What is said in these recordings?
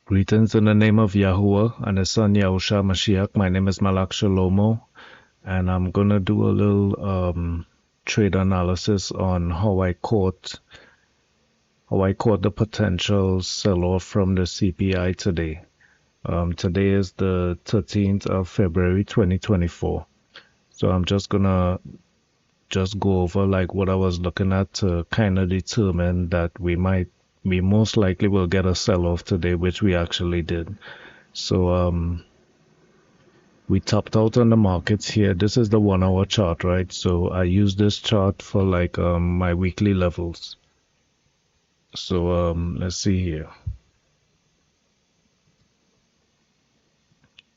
Greetings in the name of Yahuwah and His Son Yahushua Mashiach. My name is Malak Shalomo, and I'm gonna do a little trade analysis on how I caught the potential sell-off from the CPI today. Today is the 13th of February 2024. So I'm just gonna go over like what I was looking at to kind of determine that we most likely will get a sell-off today, which we actually did. So we topped out on the markets here. This is the 1 hour chart, right? So I use this chart for like my weekly levels. So let's see here.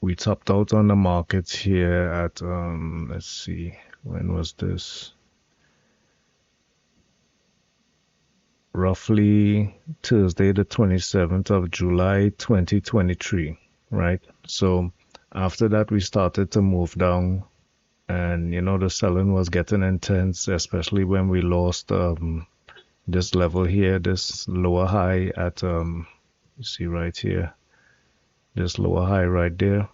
We topped out on the markets here at let's see, when was this? Roughly Thursday the 27th of July 2023, right? So after that we started to move down, and you know the selling was getting intense, especially when we lost this level here, this lower high at you see right here, this lower high right there.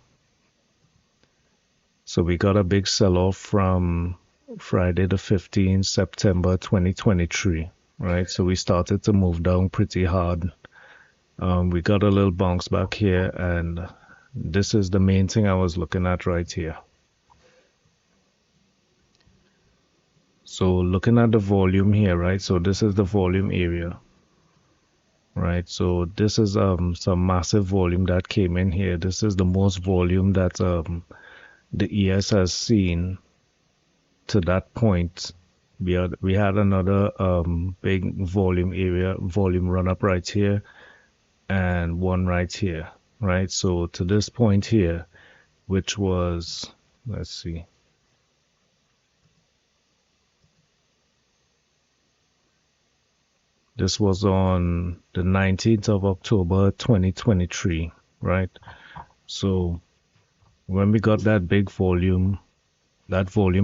So we got a big sell-off from Friday the 15th September 2023, right? So we started to move down pretty hard. We got a little bounce back here, and this is the main thing I was looking at right here. So looking at the volume here, right? So this is the volume area, right? So this is some massive volume that came in here. This is the most volume that the ES has seen to that point. We had another big volume run up right here, and one right here, right? So to this point here, which was, let's see, this was on the 19th of October 2023, right? So when we got that big volume,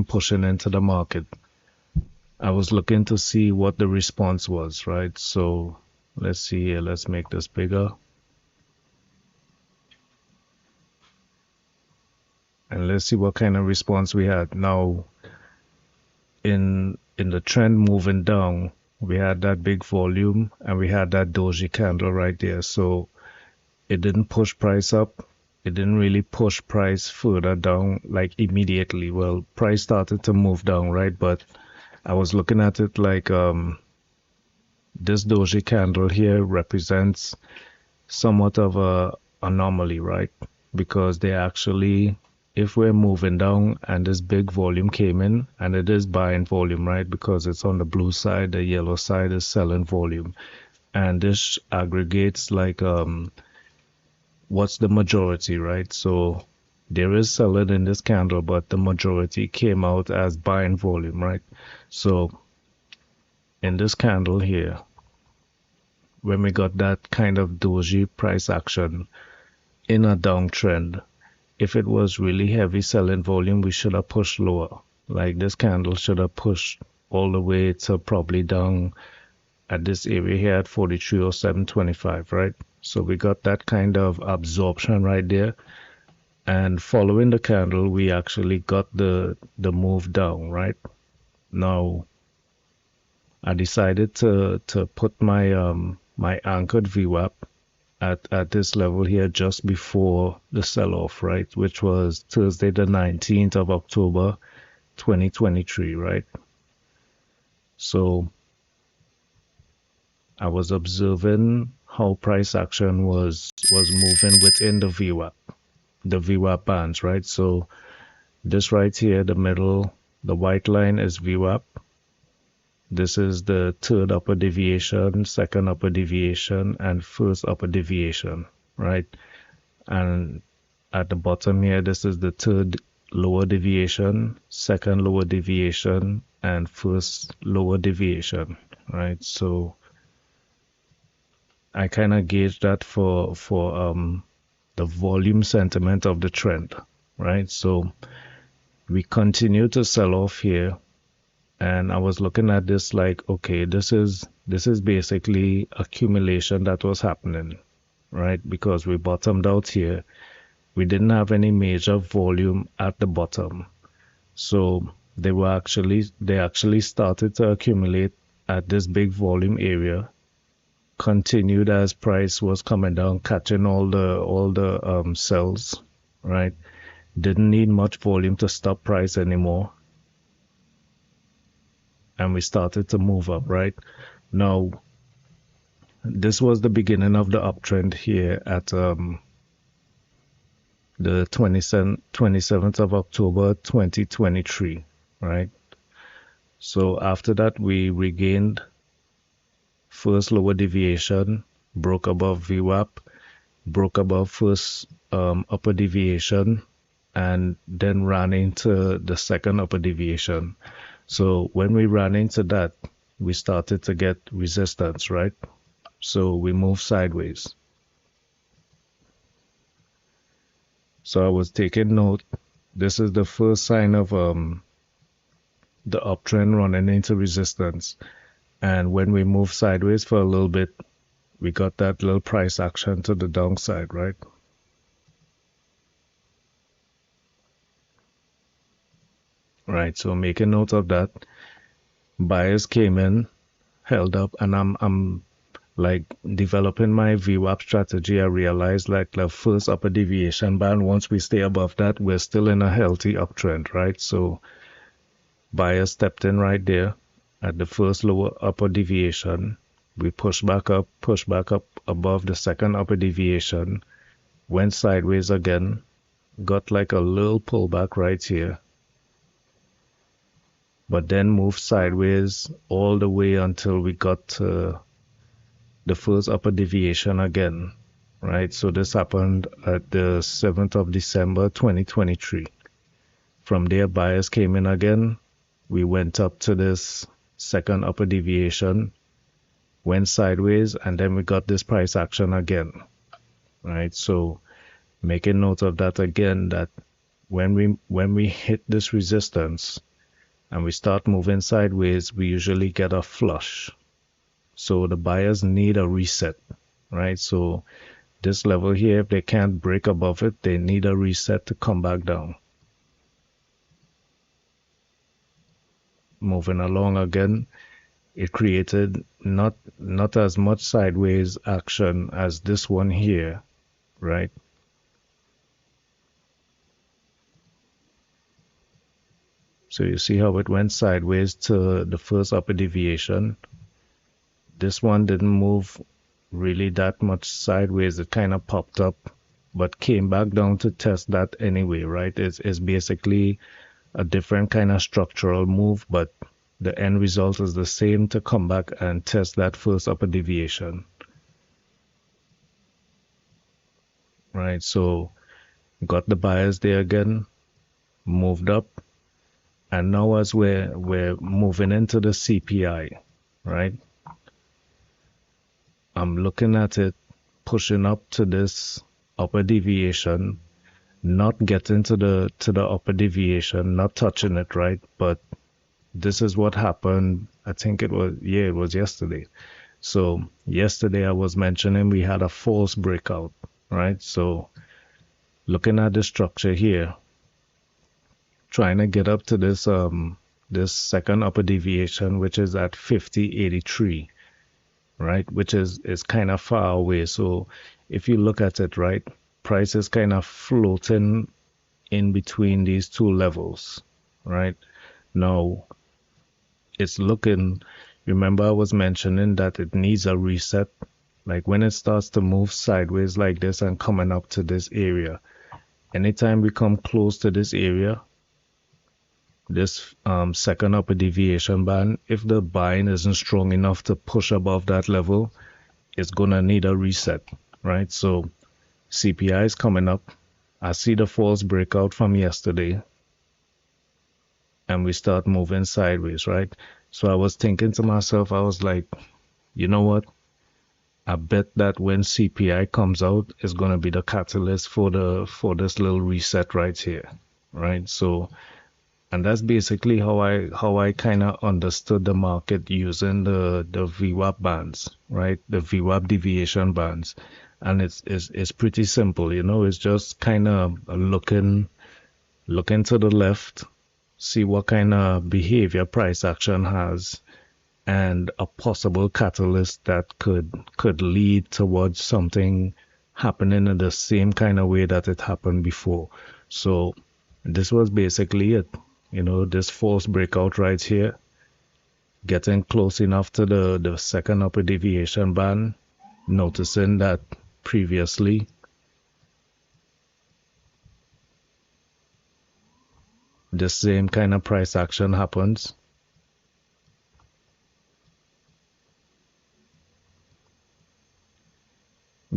pushing into the market, I was looking to see what the response was, right? So let's see here, let's make this bigger. And let's see what kind of response we had. Now, in the trend moving down, we had that big volume and we had that doji candle right there. So it didn't push price up. It didn't really push price further down like immediately. Well, price started to move down, right? But I was looking at it like this doji candle here represents somewhat of a anomaly, right? Because they actually, if we're moving down and this big volume came in, and it is buying volume, right? Because it's on the blue side, the yellow side is selling volume. And this aggregates like what's the majority, right? So there is selling in this candle, but the majority came out as buying volume, right? So in this candle here, when we got that kind of doji price action in a downtrend, if it was really heavy selling volume, we should have pushed lower. Like this candle should have pushed all the way to probably down at this area here at 4307.25, right? So we got that kind of absorption right there. And following the candle, we actually got the move down, right? Now, I decided to put my my anchored VWAP at this level here just before the sell-off, right? Which was Thursday the 19th of October 2023, right? So I was observing how price action was moving within the VWAP bands, right? So this right here, the middle, the white line is VWAP. This is the third upper deviation, second upper deviation, and first upper deviation, right? And at the bottom here, this is the third lower deviation, second lower deviation, and first lower deviation, right? So I kind of gauge that for the volume sentiment of the trend, right? So we continue to sell off here, and I was looking at this like, okay, this is basically accumulation that was happening, right? Because we bottomed out here. We didn't have any major volume at the bottom. So they actually started to accumulate at this big volume area, continued as price was coming down, catching all the cells, right? Didn't need much volume to stop price anymore. And we started to move up, right? Now, this was the beginning of the uptrend here at the 27th of October 2023, right? So after that, we regained first lower deviation, broke above VWAP, broke above first upper deviation, and then ran into the second upper deviation. So when we ran into that, we started to get resistance, right? So we moved sideways. So I was taking note. This is the first sign of the uptrend running into resistance. And when we moved sideways for a little bit, we got that little price action to the downside, right? Right, so making note of that. Buyers came in, held up, and I'm like developing my VWAP strategy. I realized like the first upper deviation band, once we stay above that, we're still in a healthy uptrend, right? So buyers stepped in right there at the first lower upper deviation. We pushed back up above the second upper deviation, went sideways again, got like a little pullback right here, but then moved sideways all the way until we got to the first upper deviation again, right? So this happened at the 7th of December 2023. From there, buyers came in again. We went up to this second upper deviation, went sideways, and then we got this price action again, right? So making note of that again, that when we hit this resistance and we start moving sideways, we usually get a flush. So the buyers need a reset, right? So this level here, if they can't break above it, they need a reset to come back down. Moving along again, it created not as much sideways action as this one here, right? So you see how it went sideways to the first upper deviation. This one didn't move really that much sideways. It kind of popped up, but came back down to test that anyway, right? It's basically a different kind of structural move, but the end result is the same, to come back and test that first upper deviation. Right, so got the buyers there again, moved up, and now as we're moving into the CPI, right? I'm looking at it pushing up to this upper deviation, not getting to the upper deviation, not touching it, right? But this is what happened. I think it was yesterday. So yesterday I was mentioning we had a false breakout, right? So looking at the structure here, trying to get up to this this second upper deviation, which is at 50.83, right? Which is kind of far away. So if you look at it, right, price is kind of floating in between these two levels, right? Now it's looking, remember I was mentioning that it needs a reset. Like when it starts to move sideways like this and coming up to this area, anytime we come close to this area, this second upper deviation band, if the buying isn't strong enough to push above that level, it's gonna need a reset, right? So CPI is coming up. I see the false breakout from yesterday, and we start moving sideways, right? So I was thinking to myself, I was like, you know what? I bet that when CPI comes out, it's gonna be the catalyst for this little reset right here, right? So, and that's basically how I kind of understood the market using the VWAP bands, right? The VWAP deviation bands. and it's pretty simple, you know. It's just kind of looking to the left, see what kind of behavior price action has, and a possible catalyst that could lead towards something happening in the same kind of way that it happened before. So this was basically it. You know, this false breakout right here, getting close enough to the second upper deviation band, noticing that previously the same kind of price action happens.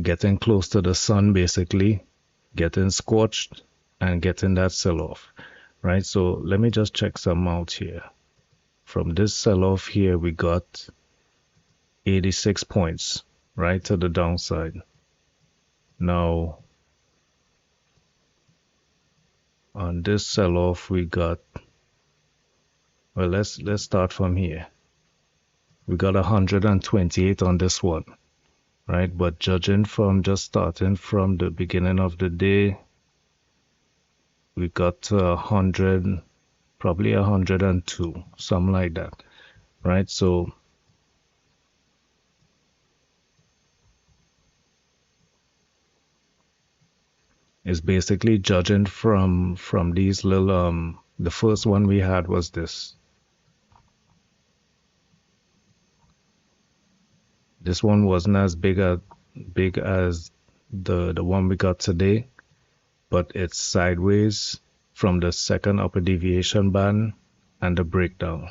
Getting close to the sun, basically, getting scorched and getting that sell off, right? So let me just check some out here. From this sell off here, we got 86 points, right, to the downside. Now, on this sell off, we got, well, let's start from here. We got 128 on this one, right? But judging from just starting from the beginning of the day, we got 100, probably 102, something like that, right? So it's basically judging from these little the first one we had was this. This one wasn't as big as the one we got today, but it's sideways from the second upper deviation band and the breakdown,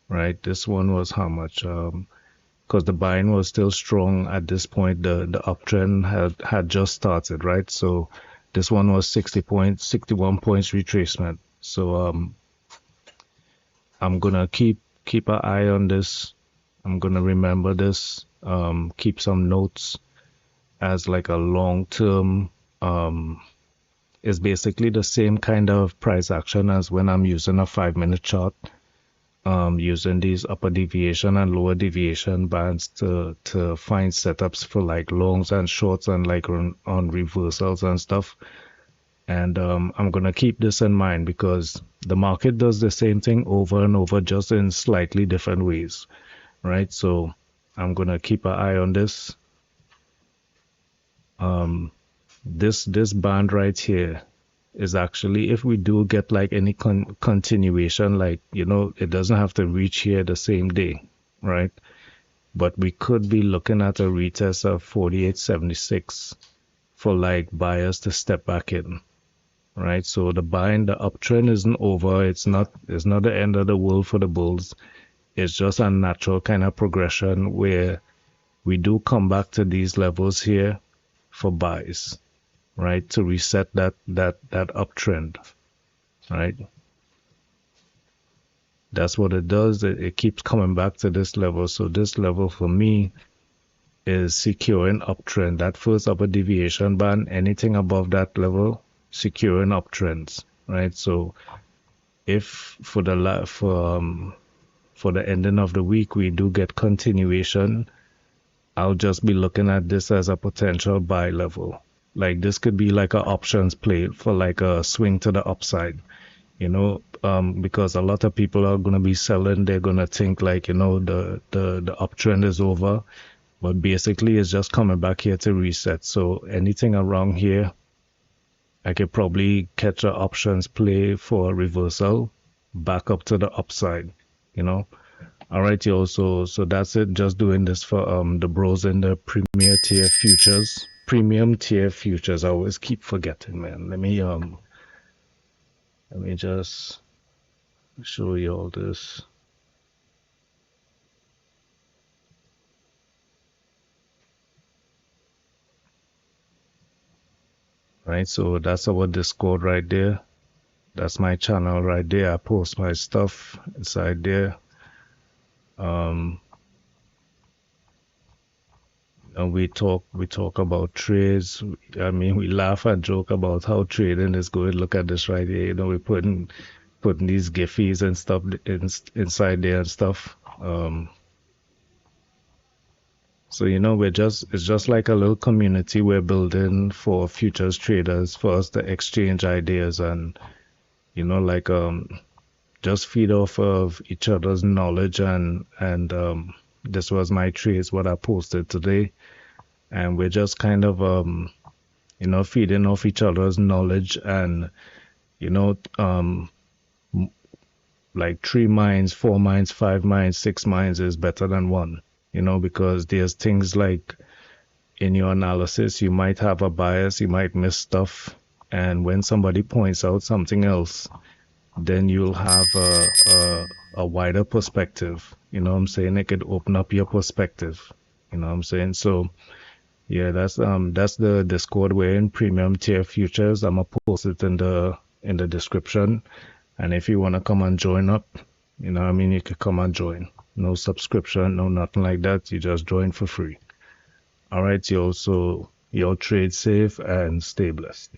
right? This one was how much? Because the buying was still strong at this point. The uptrend had just started, right? So this one was 60 points, 61 points retracement. So I'm gonna keep an eye on this. I'm gonna remember this. Keep some notes as like a long term. It's basically the same kind of price action as when I'm using a 5-minute chart. Using these upper deviation and lower deviation bands to find setups for like longs and shorts and like on reversals and stuff. And I'm gonna keep this in mind because the market does the same thing over and over, just in slightly different ways, right? So I'm gonna keep an eye on this. This band right here is actually, if we do get like any continuation, like, you know, it doesn't have to reach here the same day, right? But we could be looking at a retest of 48.76 for like buyers to step back in, right? So the uptrend isn't over. It's not the end of the world for the bulls. It's just a natural kind of progression where we do come back to these levels here for buys, right? To reset that uptrend, right? That's what it does. It keeps coming back to this level. So this level for me is securing uptrend. That first upper deviation band, anything above that level, securing uptrends, right? So if for the ending of the week we do get continuation, I'll just be looking at this as a potential buy level. Like this could be like an options play for like a swing to the upside, you know, because a lot of people are gonna be selling. They're gonna think like, you know, the uptrend is over, but basically it's just coming back here to reset. So anything around here, I could probably catch an options play for a reversal back up to the upside, you know. All right, yo. So that's it. Just doing this for the bros in the premium tier futures. Premium tier futures. I always keep forgetting, man. Let me just show you all this. Right, so that's our Discord right there. That's my channel right there. I post my stuff inside there. And we talk about trades. I mean, we laugh and joke about how trading is going. Look at this right here. You know, we're putting these Giphies and stuff inside there and stuff. So, it's just like a little community we're building for futures traders for us to exchange ideas and, like just feed off of each other's knowledge and this was my trades what I posted today. And we're just kind of feeding off each other's knowledge and, you know, um like 3 minds, 4 minds, 5 minds, 6 minds is better than one, because there's things like in your analysis, you might have a bias, you might miss stuff. And when somebody points out something else, then you'll have a wider perspective. You know what I'm saying? It could open up your perspective. You know what I'm saying? So yeah, that's the Discord we're in, Premium Tier Futures. I'm gonna post it in the description. And if you wanna come and join up, you could come and join. No subscription, no nothing like that. You just join for free. All right, y'all. So y'all trade safe and stay blessed.